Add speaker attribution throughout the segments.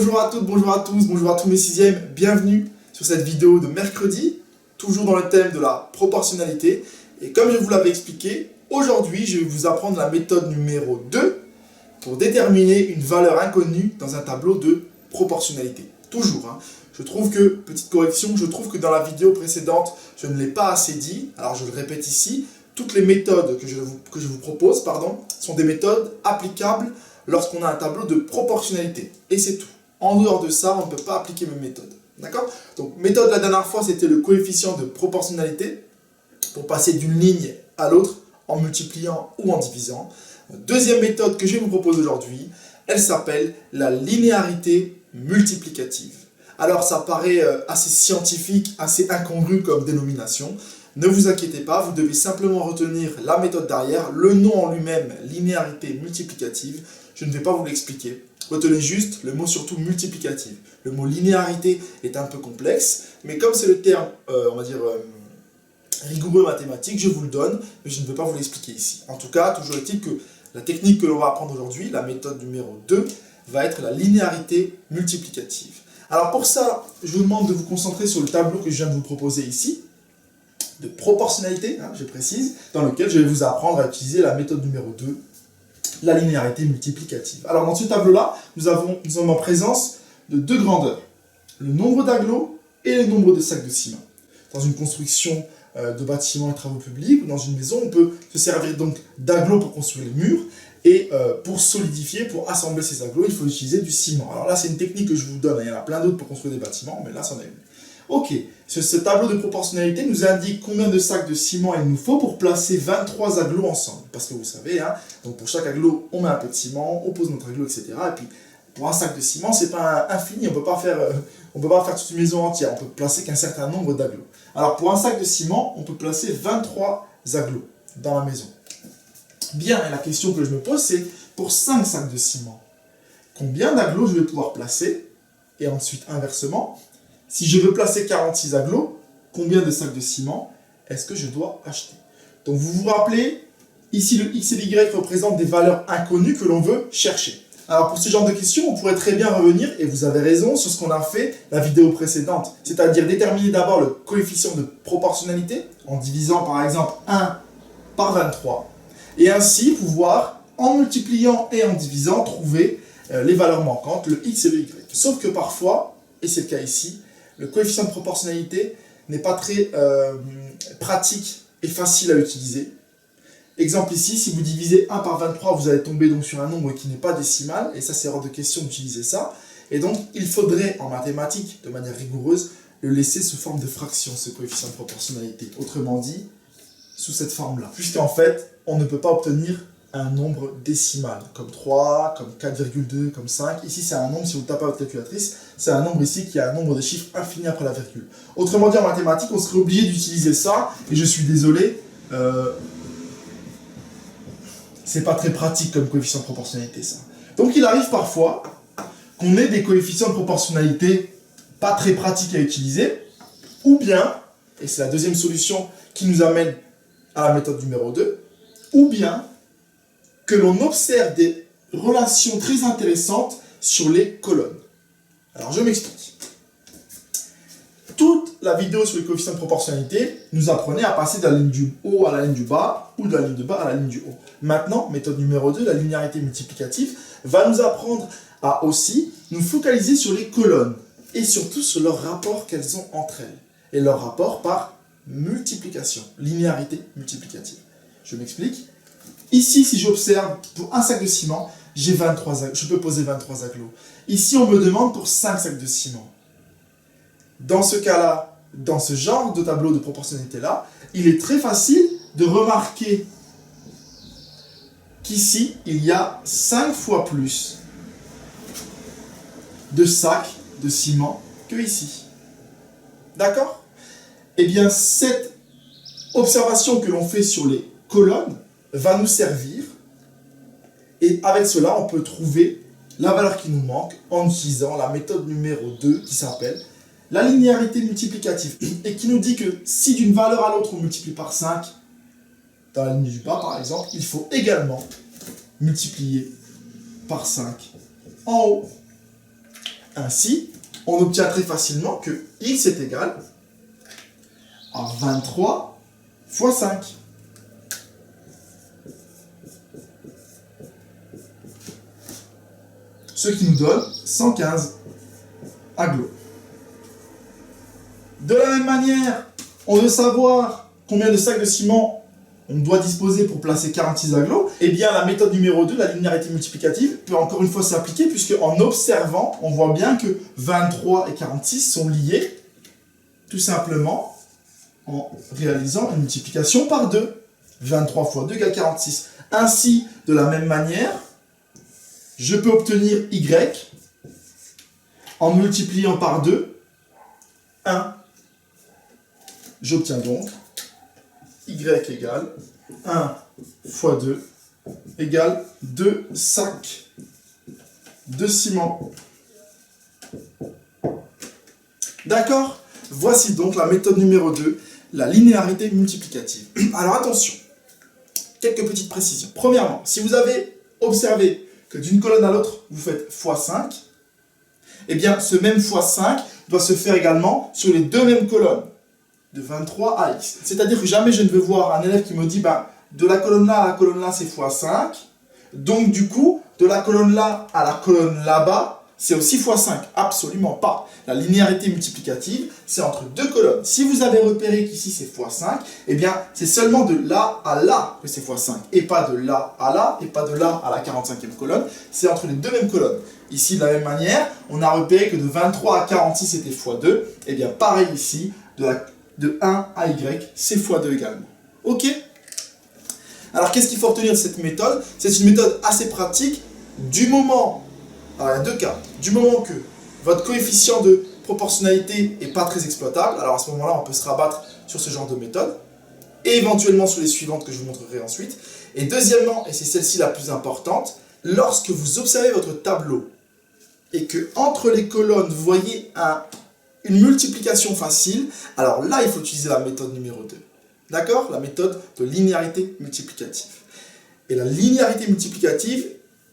Speaker 1: Bonjour à toutes, bonjour à tous, bonjour à tous mes sixièmes, bienvenue sur cette vidéo de mercredi, toujours dans le thème de la proportionnalité. Et comme je vous l'avais expliqué, aujourd'hui je vais vous apprendre la méthode numéro 2 pour déterminer une valeur inconnue dans un tableau de proportionnalité. Toujours, hein. Je trouve que, petite correction, je trouve que dans la vidéo précédente, je ne l'ai pas assez dit, alors je le répète ici, toutes les méthodes que je vous propose, sont des méthodes applicables lorsqu'on a un tableau de proportionnalité. Et c'est tout. En dehors de ça, on ne peut pas appliquer mes méthodes. D'accord? Donc, méthode la dernière fois, c'était le coefficient de proportionnalité pour passer d'une ligne à l'autre en multipliant ou en divisant. Deuxième méthode que je vous propose aujourd'hui, elle s'appelle la linéarité multiplicative. Alors, ça paraît assez scientifique, assez incongru comme dénomination. Ne vous inquiétez pas, vous devez simplement retenir la méthode derrière, le nom en lui-même, linéarité multiplicative. Je ne vais pas vous l'expliquer. Retenez juste le mot surtout multiplicative. Le mot linéarité est un peu complexe, mais comme c'est le terme, rigoureux mathématique, je vous le donne, mais je ne vais pas vous l'expliquer ici. En tout cas, toujours est-il que la technique que l'on va apprendre aujourd'hui, la méthode numéro 2, va être la linéarité multiplicative. Alors pour ça, je vous demande de vous concentrer sur le tableau que je viens de vous proposer ici, de proportionnalité, hein, je précise, dans lequel je vais vous apprendre à utiliser la méthode numéro 2, la linéarité multiplicative. Alors dans ce tableau-là, nous sommes en présence de deux grandeurs, le nombre d'agglos et le nombre de sacs de ciment. Dans une construction de bâtiments et travaux publics ou dans une maison, on peut se servir donc d'agglos pour construire les murs et pour solidifier, pour assembler ces agglos, il faut utiliser du ciment. Alors là, c'est une technique que je vous donne, il y en a plein d'autres pour construire des bâtiments, mais là, c'en est une. Ok, ce tableau de proportionnalité nous indique combien de sacs de ciment il nous faut pour placer 23 agglos ensemble. Parce que vous savez, hein, donc pour chaque agglo, on met un peu de ciment, on pose notre agglo, etc. Et puis, pour un sac de ciment, c'est pas infini, on peut pas faire toute une maison entière, on peut placer qu'un certain nombre d'agglos. Alors pour un sac de ciment, on peut placer 23 agglos dans la maison. Bien, et la question que je me pose, c'est pour 5 sacs de ciment, combien d'agglos je vais pouvoir placer? Et ensuite, inversement, si je veux placer 46 agglos, combien de sacs de ciment est-ce que je dois acheter? Donc vous vous rappelez, ici le x et y représentent des valeurs inconnues que l'on veut chercher. Alors pour ce genre de questions, on pourrait très bien revenir, et vous avez raison, sur ce qu'on a fait la vidéo précédente, c'est-à-dire déterminer d'abord le coefficient de proportionnalité, en divisant par exemple 1 par 23, et ainsi pouvoir, en multipliant et en divisant, trouver les valeurs manquantes, le x et le y. Sauf que parfois, et c'est le cas ici, le coefficient de proportionnalité n'est pas très pratique et facile à utiliser. Exemple ici, si vous divisez 1 par 23, vous allez tomber donc sur un nombre qui n'est pas décimal, et ça c'est hors de question d'utiliser ça. Et donc il faudrait, en mathématiques, de manière rigoureuse, le laisser sous forme de fraction, ce coefficient de proportionnalité. Autrement dit, sous cette forme-là. Puisqu'en fait, on ne peut pas obtenir un nombre décimal, comme 3, comme 4,2, comme 5. Ici, c'est un nombre, si vous le tapez à votre calculatrice, c'est un nombre ici qui a un nombre de chiffres infini après la virgule. Autrement dit, en mathématiques, on serait obligé d'utiliser ça, et je suis désolé, c'est pas très pratique comme coefficient de proportionnalité, ça. Donc, il arrive parfois qu'on ait des coefficients de proportionnalité pas très pratiques à utiliser, ou bien, et c'est la deuxième solution qui nous amène à la méthode numéro 2, ou bien que l'on observe des relations très intéressantes sur les colonnes. Alors je m'explique. Toute la vidéo sur les coefficients de proportionnalité nous apprenait à passer de la ligne du haut à la ligne du bas, ou de la ligne de bas à la ligne du haut. Maintenant, méthode numéro 2, la linéarité multiplicative, va nous apprendre à aussi nous focaliser sur les colonnes, et surtout sur leur rapport qu'elles ont entre elles, et leur rapport par multiplication, linéarité multiplicative. Je m'explique. Ici, si j'observe, pour un sac de ciment, je peux poser 23 agglos. Ici, on me demande pour 5 sacs de ciment. Dans ce cas-là, dans ce genre de tableau de proportionnalité-là, il est très facile de remarquer qu'ici, il y a 5 fois plus de sacs de ciment que ici. D'accord? Eh bien, cette observation que l'on fait sur les colonnes va nous servir, et avec cela, on peut trouver la valeur qui nous manque en utilisant la méthode numéro 2 qui s'appelle la linéarité multiplicative, et qui nous dit que si d'une valeur à l'autre on multiplie par 5, dans la ligne du bas par exemple, il faut également multiplier par 5 en haut. Ainsi, on obtient très facilement que x est égal à 23 fois 5. Ce qui nous donne 115 agglos. De la même manière, on veut savoir combien de sacs de ciment on doit disposer pour placer 46 agglos. Eh bien, la méthode numéro 2, la linéarité multiplicative, peut encore une fois s'appliquer, puisque en observant, on voit bien que 23 et 46 sont liés, tout simplement, en réalisant une multiplication par 2. 23 fois 2 égale 46. Ainsi, de la même manière, je peux obtenir y en multipliant par 2, 1. J'obtiens donc y égale 1 fois 2 égale 2 sacs de ciment. D'accord? Voici donc la méthode numéro 2, la linéarité multiplicative. Alors attention, quelques petites précisions. Premièrement, si vous avez observé que d'une colonne à l'autre, vous faites x5, eh bien ce même x5 doit se faire également sur les deux mêmes colonnes, de 23 à x. C'est-à-dire que jamais je ne veux voir un élève qui me dit de la colonne là à la colonne là c'est x5, donc du coup de la colonne là à la colonne là-bas c'est aussi x5. Absolument pas. La linéarité multiplicative c'est entre deux colonnes. Si vous avez repéré qu'ici c'est x5, eh bien c'est seulement de là à là que c'est x5 et pas de là à là et pas de là à la 45e colonne, c'est entre les deux mêmes colonnes. Ici de la même manière, on a repéré que de 23 à 46 c'était x2, et bien pareil ici, de 1 à y, c'est x2 également. Ok? Alors, qu'est-ce qu'il faut retenir de cette méthode? C'est une méthode assez pratique du moment, alors il y a deux cas, du moment que votre coefficient de proportionnalité n'est pas très exploitable, alors à ce moment-là, on peut se rabattre sur ce genre de méthode, et éventuellement sur les suivantes que je vous montrerai ensuite. Et deuxièmement, et c'est celle-ci la plus importante, lorsque vous observez votre tableau, et que entre les colonnes, vous voyez une multiplication facile, alors là, il faut utiliser la méthode numéro 2. D'accord? La méthode de linéarité multiplicative. Et la linéarité multiplicative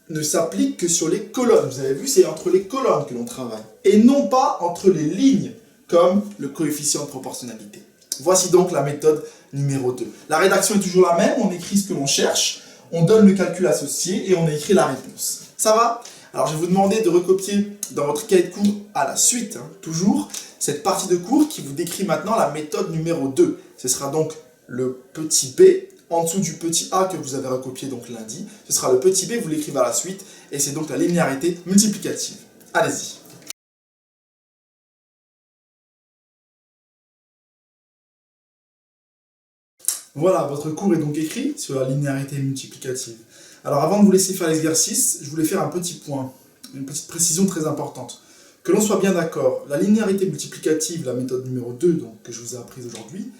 Speaker 1: ne s'applique que sur les colonnes. Vous avez vu, c'est entre les colonnes que l'on travaille. Et non pas entre les lignes, comme le coefficient de proportionnalité. Voici donc la méthode numéro 2. La rédaction est toujours la même, on écrit ce que l'on cherche, on donne le calcul associé et on écrit la réponse. Ça va? Alors je vais vous demander de recopier dans votre cahier de cours à la suite, toujours, cette partie de cours qui vous décrit maintenant la méthode numéro 2. Ce sera donc le petit b en dessous du petit a que vous avez recopié donc lundi. Ce sera le petit b, vous l'écrivez à la suite, et c'est donc la linéarité multiplicative. Allez-y. Voilà, votre cours est donc écrit sur la linéarité multiplicative. Alors avant de vous laisser faire l'exercice, je voulais faire un petit point, une petite précision très importante. Que l'on soit bien d'accord, la linéarité multiplicative, la méthode numéro 2 donc, que je vous ai apprise aujourd'hui,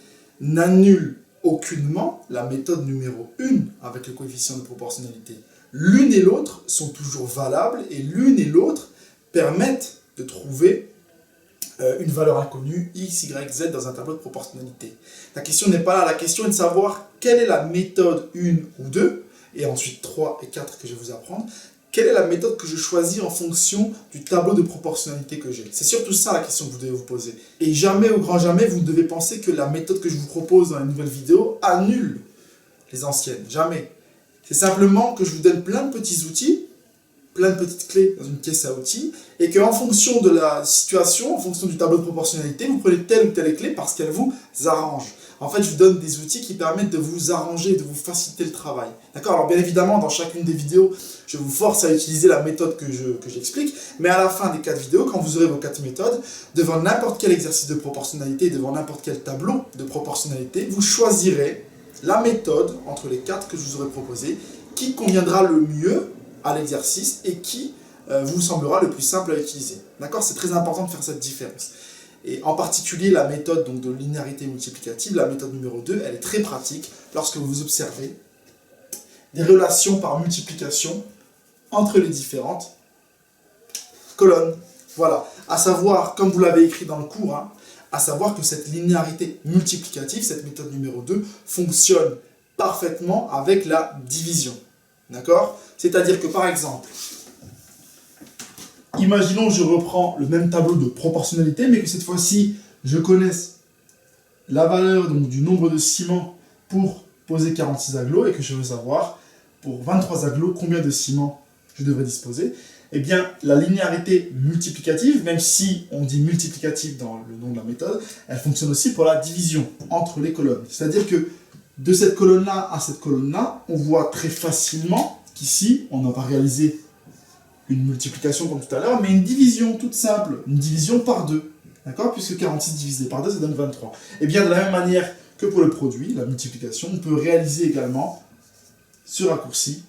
Speaker 1: n'annule aucunement la méthode numéro 1 avec le coefficient de proportionnalité. L'une et l'autre sont toujours valables et l'une et l'autre permettent de trouver une valeur inconnue, x, y, z dans un tableau de proportionnalité. La question n'est pas là, la question est de savoir quelle est la méthode 1 ou 2, et ensuite 3 et 4 que je vais vous apprendre, quelle est la méthode que je choisis en fonction du tableau de proportionnalité que j'ai. C'est surtout ça la question que vous devez vous poser. Et jamais, au grand jamais, vous ne devez penser que la méthode que je vous propose dans la nouvelle vidéo annule les anciennes. Jamais. C'est simplement que je vous donne plein de petits outils, plein de petites clés dans une caisse à outils, et qu'en fonction de la situation, en fonction du tableau de proportionnalité, vous prenez telle ou telle clé parce qu'elle vous arrange. En fait, je vous donne des outils qui permettent de vous arranger, de vous faciliter le travail. D'accord? Alors bien évidemment, dans chacune des vidéos, je vous force à utiliser la méthode que j'explique, mais à la fin des 4 vidéos, quand vous aurez vos 4 méthodes, devant n'importe quel exercice de proportionnalité, devant n'importe quel tableau de proportionnalité, vous choisirez la méthode entre les 4 que je vous aurai proposées, qui conviendra le mieux à l'exercice et qui vous semblera le plus simple à utiliser. D'accord? C'est très important de faire cette différence. Et en particulier la méthode donc, de linéarité multiplicative, la méthode numéro 2, elle est très pratique lorsque vous observez des relations par multiplication entre les différentes colonnes. Voilà, à savoir, comme vous l'avez écrit dans le cours, à savoir que cette linéarité multiplicative, cette méthode numéro 2, fonctionne parfaitement avec la division. D'accord? C'est-à-dire que par exemple, imaginons que je reprends le même tableau de proportionnalité, mais que cette fois-ci, je connaisse la valeur donc, du nombre de ciments pour poser 46 agglos et que je veux savoir pour 23 agglos combien de ciments je devrais disposer. Eh bien, la linéarité multiplicative, même si on dit multiplicative dans le nom de la méthode, elle fonctionne aussi pour la division entre les colonnes. C'est-à-dire que de cette colonne-là à cette colonne-là, on voit très facilement qu'ici, on n'a pas réalisé une multiplication comme tout à l'heure, mais une division toute simple, une division par 2. D'accord? Puisque 46 divisé par 2, ça donne 23. Et bien, de la même manière que pour le produit, la multiplication, on peut réaliser également ce raccourci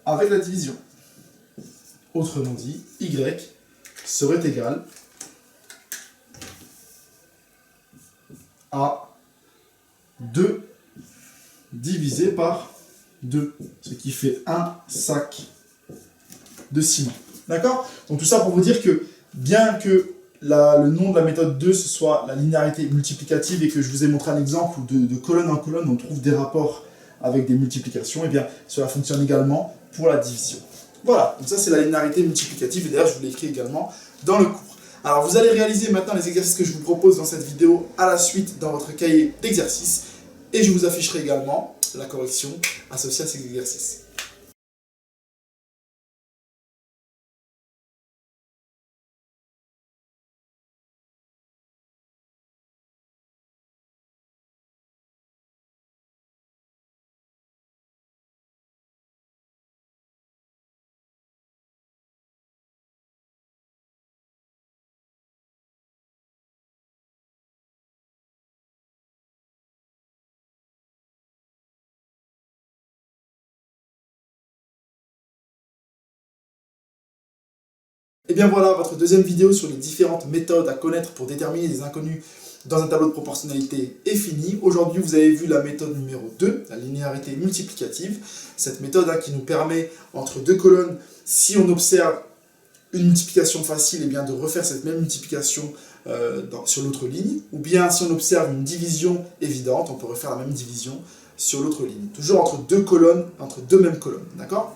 Speaker 1: avec la division. Autrement dit, y serait égal à 2 divisé par 2, ce qui fait un sac de ciment. D'accord? Donc tout ça pour vous dire que bien que le nom de la méthode 2 ce soit la linéarité multiplicative et que je vous ai montré un exemple où de colonne en colonne on trouve des rapports avec des multiplications, et bien cela fonctionne également pour la division. Voilà, donc ça c'est la linéarité multiplicative, et d'ailleurs je vous l'ai écrit également dans le cours. Alors vous allez réaliser maintenant les exercices que je vous propose dans cette vidéo à la suite dans votre cahier d'exercices, et je vous afficherai également la correction associée à ces exercices. Et bien voilà, votre deuxième vidéo sur les différentes méthodes à connaître pour déterminer des inconnus dans un tableau de proportionnalité est finie. Aujourd'hui, vous avez vu la méthode numéro 2, la linéarité multiplicative. Cette méthode qui nous permet, entre deux colonnes, si on observe une multiplication facile, et bien de refaire cette même multiplication sur l'autre ligne. Ou bien si on observe une division évidente, on peut refaire la même division sur l'autre ligne. Toujours entre deux colonnes, entre deux mêmes colonnes. D'accord ?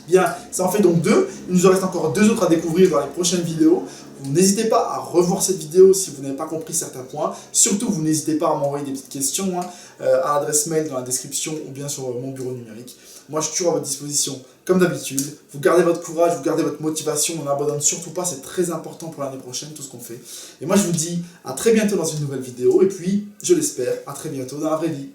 Speaker 1: Bien, ça en fait donc 2. Il nous en reste encore 2 autres à découvrir dans les prochaines vidéos. Vous n'hésitez pas à revoir cette vidéo si vous n'avez pas compris certains points. Surtout, vous n'hésitez pas à m'envoyer des petites questions à l'adresse mail dans la description ou bien sur mon bureau numérique. Moi, je suis toujours à votre disposition comme d'habitude. Vous gardez votre courage, vous gardez votre motivation. On n'abandonne surtout pas, c'est très important pour l'année prochaine, tout ce qu'on fait. Et moi, je vous dis à très bientôt dans une nouvelle vidéo. Et puis, je l'espère, à très bientôt dans la vraie vie.